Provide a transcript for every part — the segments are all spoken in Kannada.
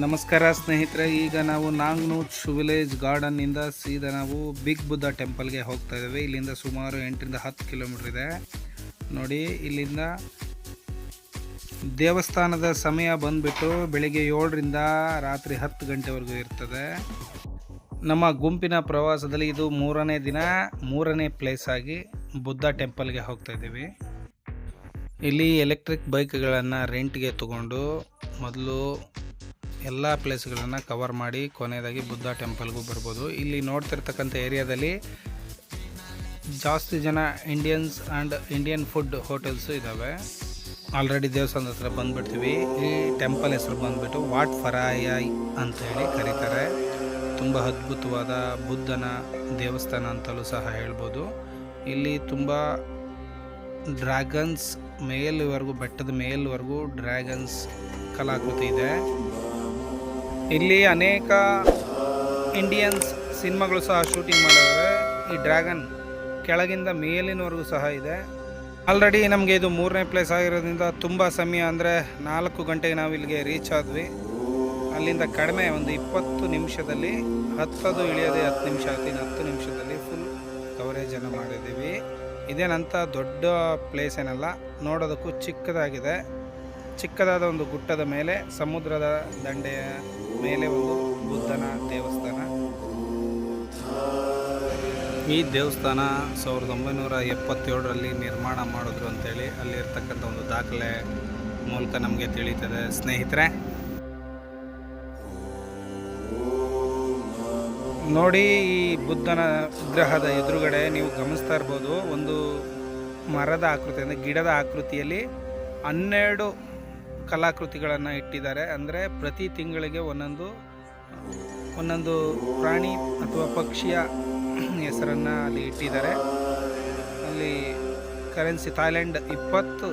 ನಮಸ್ಕಾರ ಸ್ನೇಹಿತರೆ, ಈಗ ನಾವು ನಾಂಗ್ನೂಚ್ ವಿಲೇಜ್ ಗಾರ್ಡನ್ನಿಂದ ಸೀದಾ ನಾವು ಬಿಗ್ ಬುದ್ಧ ಟೆಂಪಲ್ಗೆ ಹೋಗ್ತಾ ಇದ್ದೇವೆ. ಇಲ್ಲಿಂದ ಸುಮಾರು 8ರಿಂದ 10 ಕಿಲೋಮೀಟರ್ ಇದೆ. ನೋಡಿ, ಇಲ್ಲಿಂದ ದೇವಸ್ಥಾನದ ಸಮಯ ಬಂದುಬಿಟ್ಟು ಬೆಳಿಗ್ಗೆ 7ರಿಂದ ರಾತ್ರಿ 10 ಗಂಟೆವರೆಗೂ ಇರ್ತದೆ. ನಮ್ಮ ಗುಂಪಿನ ಪ್ರವಾಸದಲ್ಲಿ ಇದು 3ನೇ ದಿನ, 3ನೇ ಪ್ಲೇಸ್ ಆಗಿ ಬುದ್ಧ ಟೆಂಪಲ್ಗೆ ಹೋಗ್ತಾ ಇದ್ದೀವಿ. ಇಲ್ಲಿ ಎಲೆಕ್ಟ್ರಿಕ್ ಬೈಕ್ಗಳನ್ನು ರೆಂಟ್ಗೆ ತಗೊಂಡು ಮೊದಲು ಎಲ್ಲ ಪ್ಲೇಸ್ಗಳನ್ನು ಕವರ್ ಮಾಡಿ ಕೊನೆಯದಾಗಿ ಬುದ್ಧ ಟೆಂಪಲ್ಗೂ ಬರ್ಬೋದು. ಇಲ್ಲಿ ನೋಡ್ತಿರ್ತಕ್ಕಂಥ ಏರಿಯಾದಲ್ಲಿ ಜಾಸ್ತಿ ಜನ Indians and Indian food hotels ಇದ್ದಾವೆ. ಆಲ್ರೆಡಿ ದೇವಸ್ಥಾನದ ಹತ್ರ ಬಂದುಬಿಡ್ತೀವಿ. ಈ ಟೆಂಪಲ್ ಹೆಸರು ಬಂದುಬಿಟ್ಟು ವಾಟ್ ಫರಾಯಾಯ್ ಅಂತೇಳಿ ಕರೀತಾರೆ. ತುಂಬ ಅದ್ಭುತವಾದ ಬುದ್ಧನ ದೇವಸ್ಥಾನ ಅಂತಲೂ ಸಹ ಹೇಳ್ಬೋದು. ಇಲ್ಲಿ ತುಂಬ ಡ್ರ್ಯಾಗನ್ಸ್ ಮೇಲ್ವರೆಗೂ, ಬೆಟ್ಟದ ಮೇಲ್ವರೆಗೂ ಡ್ರ್ಯಾಗನ್ಸ್ ಕಲಾಕೃತಿ ಇದೆ. ಇಲ್ಲಿ ಅನೇಕ ಇಂಡಿಯನ್ಸ್ ಸಿನಿಮಾಗಳು ಸಹ ಶೂಟಿಂಗ್ ಮಾಡಿದ್ದಾರೆ. ಈ ಡ್ರ್ಯಾಗನ್ ಕೆಳಗಿಂದ ಮೇಲಿನವರೆಗೂ ಸಹ ಇದೆ. ಆಲ್ರೆಡಿ ನಮಗೆ ಇದು 3ನೇ ಪ್ಲೇಸ್ ಆಗಿರೋದ್ರಿಂದ ತುಂಬ ಸಮಯ, ಅಂದರೆ 4 ಗಂಟೆಗೆ ನಾವು ಇಲ್ಲಿಗೆ ರೀಚ್ ಆದ್ವಿ. ಅಲ್ಲಿಂದ ಕಡಿಮೆ ಒಂದು 20 ನಿಮಿಷದಲ್ಲಿ ಹತ್ತದು ಇಳಿಯೋದೇ 10 ನಿಮಿಷ ಆಗುತ್ತೆ. 10 ನಿಮಿಷದಲ್ಲಿ ಫುಲ್ ಕವರೇಜನ್ನು ಮಾಡಿದ್ದೀವಿ. ಇದೇನಂತ ದೊಡ್ಡ ಪ್ಲೇಸ್ ಏನಲ್ಲ, ನೋಡೋದಕ್ಕೂ ಚಿಕ್ಕದಾಗಿದೆ. ಚಿಕ್ಕದಾದ ಒಂದು ಗುಟ್ಟದ ಮೇಲೆ, ಸಮುದ್ರದ ದಂಡೆಯ ಮೇಲೆ ಒಂದು ಬುದ್ಧನ ದೇವಸ್ಥಾನ. ಈ ದೇವಸ್ಥಾನ 1977ರಲ್ಲಿ ನಿರ್ಮಾಣ ಮಾಡಿದ್ರು ಅಂತೇಳಿ ಅಲ್ಲಿರ್ತಕ್ಕಂಥ ಒಂದು ದಾಖಲೆ ಮೂಲಕ ನಮಗೆ ತಿಳಿಯುತ್ತದೆ. ಸ್ನೇಹಿತರೆ ನೋಡಿ, ಈ ಬುದ್ಧನ ವಿಗ್ರಹದ ಎದುರುಗಡೆ ನೀವು ಗಮನಿಸ್ತಾ ಇರ್ಬೋದು, ಒಂದು ಮರದ ಆಕೃತಿ, ಅಂದರೆ ಗಿಡದ ಆಕೃತಿಯಲ್ಲಿ 12 ಕಲಾಕೃತಿಗಳನ್ನು ಇಟ್ಟಿದ್ದಾರೆ. ಅಂದರೆ ಪ್ರತಿ ತಿಂಗಳಿಗೆ ಒಂದೊಂದು ಪ್ರಾಣಿ ಅಥವಾ ಪಕ್ಷಿಯ ಹೆಸರನ್ನು ಅಲ್ಲಿ ಇಟ್ಟಿದ್ದಾರೆ. ಅಲ್ಲಿ ಕರೆನ್ಸಿ ಥಾಯ್ಲೆಂಡ್ 20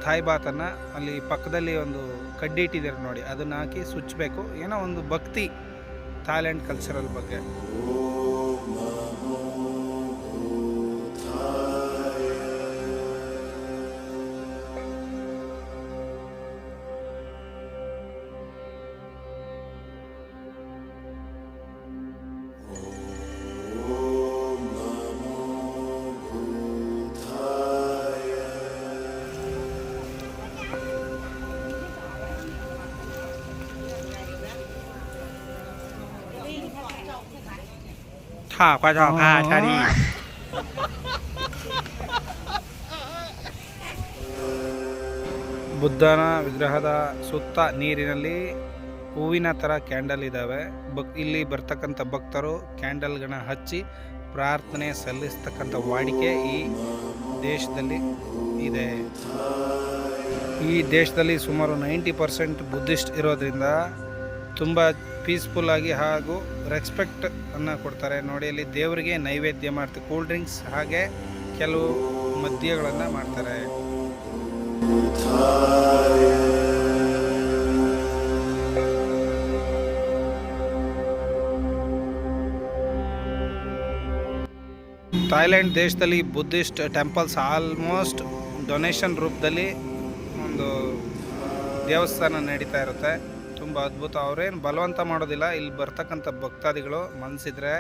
ಥಾಯ್ ಬಾತನ್ನು ಅಲ್ಲಿ ಪಕ್ಕದಲ್ಲಿ ಒಂದು ಕಡ್ಡಿ ಇಟ್ಟಿದ್ದಾರೆ ನೋಡಿ, ಅದನ್ನು ಹಾಕಿ ಸುಚ್ಚಬೇಕು. ಏನೋ ಒಂದು ಭಕ್ತಿ ಥಾಯ್ಲೆಂಡ್ ಕಲ್ಚರಲ್ ಬಗ್ಗೆ. ಬುದ್ಧನ ವಿಗ್ರಹದ ಸುತ್ತ ನೀರಿನಲ್ಲಿ ಹೂವಿನ ಥರ ಕ್ಯಾಂಡಲ್ ಇದ್ದಾವೆ. ಇಲ್ಲಿ ಬರ್ತಕ್ಕಂಥ ಭಕ್ತರು ಕ್ಯಾಂಡಲ್ಗಳನ್ನ ಹಚ್ಚಿ ಪ್ರಾರ್ಥನೆ ಸಲ್ಲಿಸ್ತಕ್ಕಂಥ ವಾಡಿಕೆ ಈ ದೇಶದಲ್ಲಿ ಇದೆ. ಈ ದೇಶದಲ್ಲಿ ಸುಮಾರು 90% ಬುದ್ಧಿಸ್ಟ್ ಇರೋದ್ರಿಂದ ತುಂಬ ಪೀಸ್ಫುಲ್ಲಾಗಿ ಹಾಗೂ ರೆಸ್ಪೆಕ್ಟ್ ಅನ್ನು ಕೊಡ್ತಾರೆ. ನೋಡಿ, ಅಲ್ಲಿ ದೇವರಿಗೆ ನೈವೇದ್ಯ ಮಾಡ್ತಾರೆ, ಕೂಲ್ ಡ್ರಿಂಕ್ಸ್ ಹಾಗೆ ಕೆಲವು ಮದ್ಯಗಳನ್ನು ಮಾಡ್ತಾರೆ. ಥಾಯ್ಲೆಂಡ್ ದೇಶದಲ್ಲಿ ಬುದ್ಧಿಸ್ಟ್ ಟೆಂಪಲ್ಸ್ ಆಲ್ಮೋಸ್ಟ್ ಡೊನೇಷನ್ ರೂಪದಲ್ಲಿ ಒಂದು ದೇವಸ್ಥಾನ ನಡೀತಾ ಇರುತ್ತೆ. ತುಂಬ ಅದ್ಭುತ. ಅವರೇನು ಬಲವಂತ ಮಾಡೋದಿಲ್ಲ. ಇಲ್ಲಿ ಬರ್ತಕ್ಕಂಥ ಭಕ್ತಾದಿಗಳು ಮನಸ್ಸಿದ್ರೆ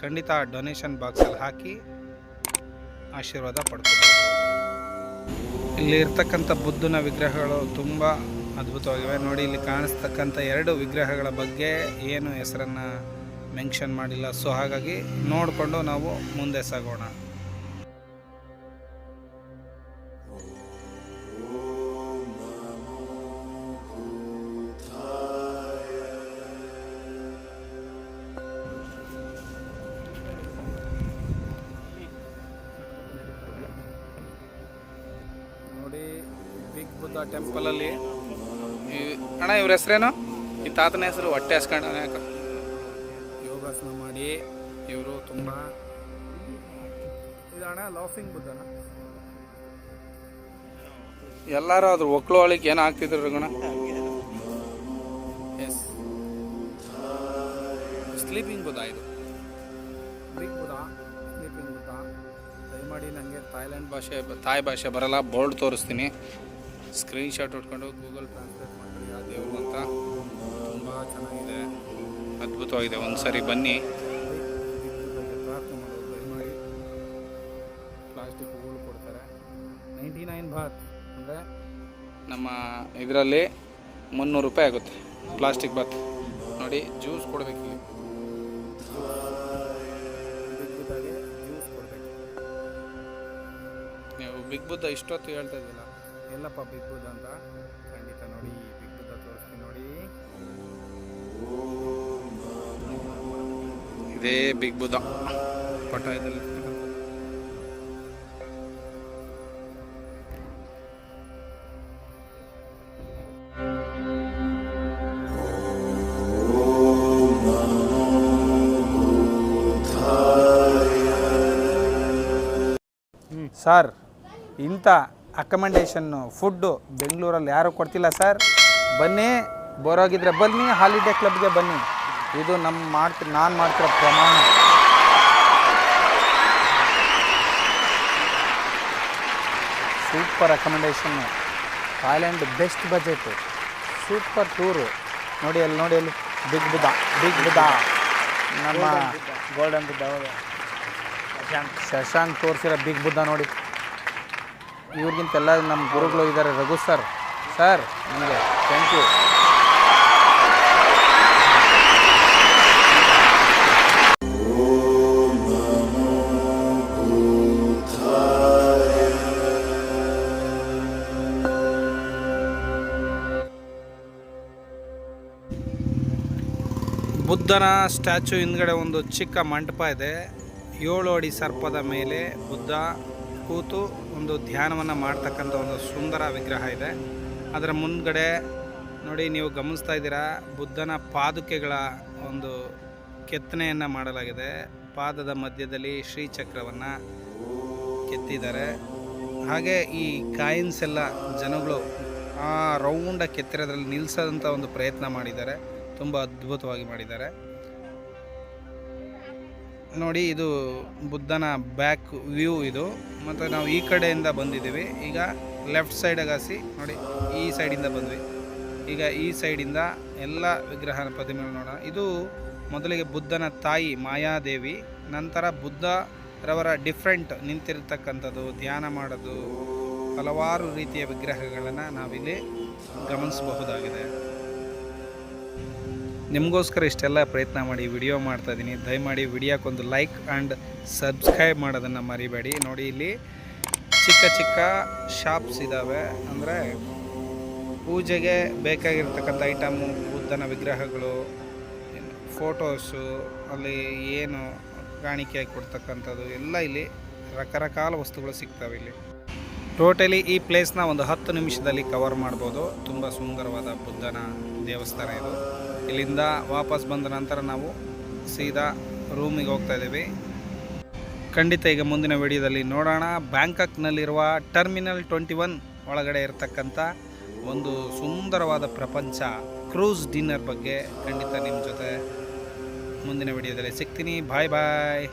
ಖಂಡಿತ ಡೊನೇಷನ್ ಬಾಕ್ಸಲ್ಲಿ ಹಾಕಿ ಆಶೀರ್ವಾದ ಪಡ್ಕೋಬೋದು. ಇಲ್ಲಿ ಇರ್ತಕ್ಕಂಥ ಬುದ್ಧನ ವಿಗ್ರಹಗಳು ತುಂಬ ಅದ್ಭುತವಾಗಿವೆ. ನೋಡಿ, ಇಲ್ಲಿ ಕಾಣಿಸ್ತಕ್ಕಂಥ 2 ವಿಗ್ರಹಗಳ ಬಗ್ಗೆ ಏನು ಹೆಸರನ್ನು ಮೆನ್ಷನ್ ಮಾಡಿಲ್ಲ. ಸೊ ಹಾಗಾಗಿ ನೋಡಿಕೊಂಡು ನಾವು ಮುಂದೆ ಸಾಗೋಣ. ಬಿಗ್ ಬುದ್ಧ ಟೆಂಪಲಲ್ಲಿ ಅಣ್ಣ, ಇವ್ರ ಹೆಸರೇನು? ಈ ತಾತನ ಹೆಸರು ಹೊಟ್ಟೆ ಹಸ್ಕೊಂಡು ಯೋಗಾಸನ ಮಾಡಿ ಇವರು ತುಂಬ ಇದು ಅಣ್ಣ ಲಾಫಿಂಗ್ ಬುದ್ಧನ. ಎಲ್ಲರೂ ಅದ್ರ ಒಕ್ಳೊಳಿಗೆ ಏನು ಆಗ್ತಿದ್ರು ಗಣ. ಎಸ್, ಸ್ಲೀಪಿಂಗ್ ಬುದ್ಧ ಇದು. Big Buddha, sleeping Buddha. ದಯಮಾಡಿ ನನಗೆ ಥಾಯ್ ಭಾಷೆ ಬರಲ್ಲ, ಬೋರ್ಡ್ ತೋರಿಸ್ತೀನಿ. ಸ್ಕ್ರೀನ್ಶಾಟ್ ಹೊಡ್ಕೊಂಡು ಗೂಗಲ್ ಟ್ರಾನ್ಸ್ಲೇಟ್ ಮಾಡ್ಕೊಳ್ಳಿ ಯಾವ ದೇವರು ಅಂತ. ತುಂಬ ಅದ್ಭುತವಾಗಿದೆ. ಒಂದು ಸರಿ ಬನ್ನಿ. ಪ್ಲಾಸ್ಟಿಕ್ ಹೂಗಳು ಕೊಡ್ತಾರೆ. 99 ಬಾತ್ ಅಂದರೆ ನಮ್ಮ ಇದರಲ್ಲಿ 300 ರೂಪಾಯಿ ಆಗುತ್ತೆ ಪ್ಲಾಸ್ಟಿಕ್ ಬಾತ್. ನೋಡಿ, ಜ್ಯೂಸ್ ಕೊಡಬೇಕು. ನೀವು ಬಿಗ್ ಬುದ್ಧ ಇಷ್ಟೊತ್ತು ಹೇಳ್ತಾ ಇದ್ದಿಲ್ಲ, ಎಲ್ಲಪ್ಪ ಬಿಗ್ ಬುದ್ಧ ಅಂತ. ಖಂಡಿತ ನೋಡಿ, ಬಿಗ್ ಬುದ್ಧ ತೋರಿಸ್ತೀನಿ ನೋಡಿ. ಇದೇ ಬಿಗ್ ಬುದ್ಧ ಪಟಾಯದಲ್ಲಿ. ಸರ್, ಇಂಥ ಅಕಮೆಂಡೇಷನ್ನು ಫುಡ್ಡು ಬೆಂಗಳೂರಲ್ಲಿ ಯಾರೂ ಕೊಡ್ತಿಲ್ಲ ಸರ್. ಬನ್ನಿ, ಬರೋಗಿದ್ರೆ ಬನ್ನಿ, ಹಾಲಿಡೇ ಕ್ಲಬ್ಗೆ ಬನ್ನಿ. ಇದು ನಾನು ಮಾಡ್ತಿರೋ ಪ್ರಮಾಣ. ಸೂಪರ್ ಅಕಮೆಂಡೇಷನ್ನು, Thailand best budget, super tour. ನೋಡಿ ಅಲ್ಲಿ ಬಿಗ್ ಬುದ್ಧ ನಮ್ಮ ಗೋಲ್ಡನ್ ಬುದ್ಧ ಶಶಾಂಕ್ ತೋರಿಸಿರೋ ಬಿಗ್ ಬುದ್ಧ ನೋಡಿ. ಇವ್ರಿಗಿಂತೆಲ್ಲ ನಮ್ಮ ಗುರುಗಳು ಇದ್ದಾರೆ. ರಘು ಸರ್ ನಿಮಗೆ ಥ್ಯಾಂಕ್ ಯು. ಬುದ್ಧನ ಸ್ಟ್ಯಾಚು ಹಿಂದ್ಗಡೆ ಒಂದು ಚಿಕ್ಕ ಮಂಟಪ ಇದೆ. 7 ಅಡಿ ಸರ್ಪದ ಮೇಲೆ ಬುದ್ಧ ಕೂತು ಒಂದು ಧ್ಯಾನವನ್ನು ಮಾಡ್ತಕ್ಕಂಥ ಒಂದು ಸುಂದರ ವಿಗ್ರಹ ಇದೆ. ಅದರ ಮುಂದ್ಗಡೆ ನೋಡಿ, ನೀವು ಗಮನಿಸ್ತಾ ಇದ್ದೀರಾ, ಬುದ್ಧನ ಪಾದುಕೆಗಳ ಒಂದು ಕೆತ್ತನೆಯನ್ನು ಮಾಡಲಾಗಿದೆ. ಪಾದದ ಮಧ್ಯದಲ್ಲಿ ಶ್ರೀಚಕ್ರವನ್ನು ಕೆತ್ತಿದ್ದಾರೆ. ಹಾಗೆ ಈ ಕಾಯಿನ್ಸ್ ಎಲ್ಲ ಜನಗಳು ಆ ರೌಂಡ ಕೆತ್ತಿರೋದ್ರಲ್ಲಿ ನಿಲ್ಲಿಸೋದಂಥ ಒಂದು ಪ್ರಯತ್ನ ಮಾಡಿದ್ದಾರೆ. ತುಂಬ ಅದ್ಭುತವಾಗಿ ಮಾಡಿದ್ದಾರೆ ನೋಡಿ. ಇದು ಬುದ್ಧನ ಬ್ಯಾಕ್ ವ್ಯೂ ಇದು. ಮತ್ತು ನಾವು ಈ ಕಡೆಯಿಂದ ಬಂದಿದ್ದೀವಿ. ಈಗ ಲೆಫ್ಟ್ ಸೈಡಿಗೆ ಹಾಸಿ ನೋಡಿ, ಈ ಸೈಡಿಂದ ಬಂದ್ವಿ. ಈಗ ಈ ಸೈಡಿಂದ ಎಲ್ಲ ವಿಗ್ರಹ ಪ್ರತಿಮೆ ನೋಡೋಣ. ಇದು ಮೊದಲಿಗೆ ಬುದ್ಧನ ತಾಯಿ ಮಾಯಾದೇವಿ, ನಂತರ ಬುದ್ಧರವರ ಡಿಫ್ರೆಂಟ್ ನಿಂತಿರ್ತಕ್ಕಂಥದ್ದು, ಧ್ಯಾನ ಮಾಡೋದು, ಹಲವಾರು ರೀತಿಯ ವಿಗ್ರಹಗಳನ್ನು ನಾವಿಲ್ಲಿ ಗಮನಿಸಬಹುದಾಗಿದೆ. ನಿಮಗೋಸ್ಕರ ಇಷ್ಟೆಲ್ಲ ಪ್ರಯತ್ನ ಮಾಡಿ ವಿಡಿಯೋ ಮಾಡ್ತಾಯಿದ್ದೀನಿ. ದಯಮಾಡಿ ವಿಡಿಯೋಕ್ಕೊಂದು ಲೈಕ್ ಆ್ಯಂಡ್ ಸಬ್ಸ್ಕ್ರೈಬ್ ಮಾಡೋದನ್ನು ಮರಿಬೇಡಿ. ನೋಡಿ, ಇಲ್ಲಿ ಚಿಕ್ಕ ಶಾಪ್ಸ್ ಇದ್ದಾವೆ. ಅಂದರೆ ಪೂಜೆಗೆ ಬೇಕಾಗಿರ್ತಕ್ಕಂಥ ಐಟಮು, ಬುದ್ಧನ ವಿಗ್ರಹಗಳು, ಫೋಟೋಸು, ಅಲ್ಲಿ ಏನು ಕಾಣಿಕೆಯಾಗಿ ಕೊಡ್ತಕ್ಕಂಥದ್ದು ಎಲ್ಲ ಇಲ್ಲಿ ರಕರಕಾಲ ವಸ್ತುಗಳು ಸಿಗ್ತವೆ. ಇಲ್ಲಿ ಟೋಟಲಿ ಈ ಪ್ಲೇಸ್ನ ಒಂದು 10 ನಿಮಿಷದಲ್ಲಿ ಕವರ್ ಮಾಡ್ಬೋದು. ತುಂಬ ಸುಂದರವಾದ ಬುದ್ಧನ ದೇವಸ್ಥಾನ ಇದು. ಇಲ್ಲಿಂದ ವಾಪಸ್ ಬಂದ ನಂತರ ನಾವು ಸೀದಾ ರೂಮಿಗೆ ಹೋಗ್ತಾ ಇದ್ದೀವಿ. ಖಂಡಿತ ಈಗ ಮುಂದಿನ ವಿಡಿಯೋದಲ್ಲಿ ನೋಡೋಣ. ಬ್ಯಾಂಕಾಕ್ನಲ್ಲಿರುವ ಟರ್ಮಿನಲ್ 21 ಒಳಗಡೆ ಇರತಕ್ಕಂಥ ಒಂದು ಸುಂದರವಾದ ಪ್ರಪಂಚ ಕ್ರೂಸ್ ಡಿನ್ನರ್ ಬಗ್ಗೆ ಖಂಡಿತ ನಿಮ್ಮ ಜೊತೆ ಮುಂದಿನ ವಿಡಿಯೋದಲ್ಲಿ ಸಿಗ್ತೀನಿ. ಬಾಯ್.